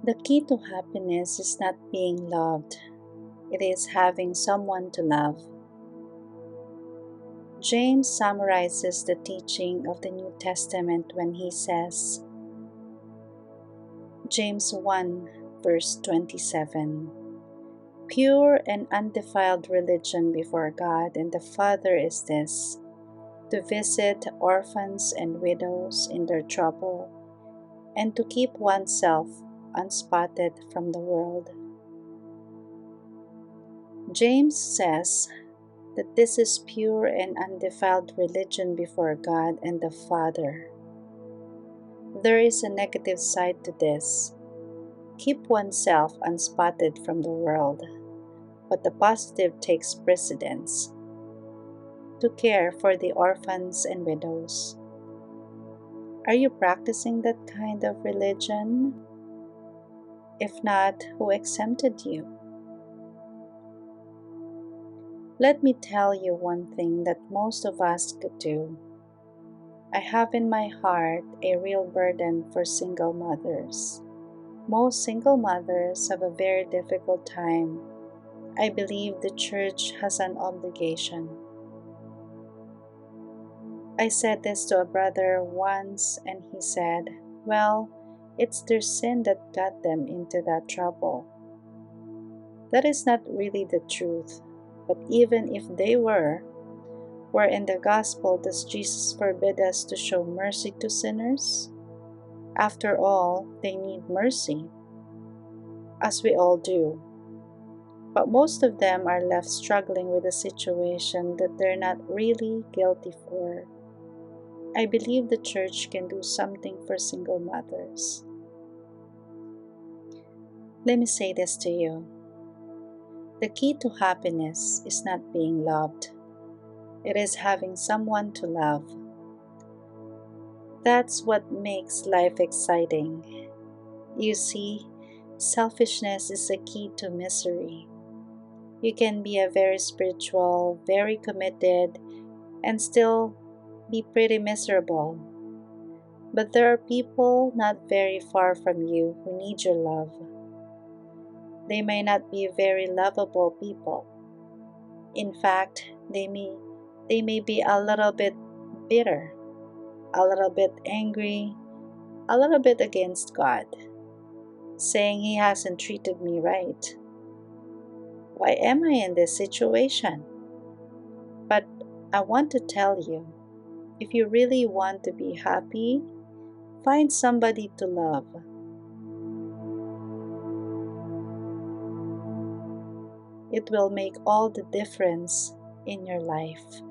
The key to happiness is not being loved, it is having someone to love. James summarizes the teaching of the New Testament when he says, James 1 verse 27, "Pure and undefiled religion before God and the Father is this, to visit orphans and widows in their trouble, and to keep oneself unspotted from the world." James says that this is pure and undefiled religion before God and the Father. There is a negative side to this. Keep oneself unspotted from the world, but the positive takes precedence. To care for the orphans and widows. Are you practicing that kind of religion? If not, who exempted you? Let me tell you one thing that most of us could do. I have in my heart a real burden for single mothers. Most single mothers have a very difficult time. I believe the church has an obligation. I said this to a brother once and he said, well, it's their sin that got them into that trouble. That is not really the truth, but even if they were, where in the gospel does Jesus forbid us to show mercy to sinners? After all, they need mercy, as we all do. But most of them are left struggling with a situation that they're not really guilty for. I believe the church can do something for single mothers. Let me say this to you. The key to happiness is not being loved. It is having someone to love. That's what makes life exciting. You see, selfishness is the key to misery. You can be a very spiritual, very committed, and still be pretty miserable. But there are people not very far from you who need your love. They may not be very lovable people. In fact, they may be a little bit bitter, a little bit angry, a little bit against God, saying He hasn't treated me right. Why am I in this situation? But I want to tell you, if you really want to be happy, find somebody to love. It will make all the difference in your life.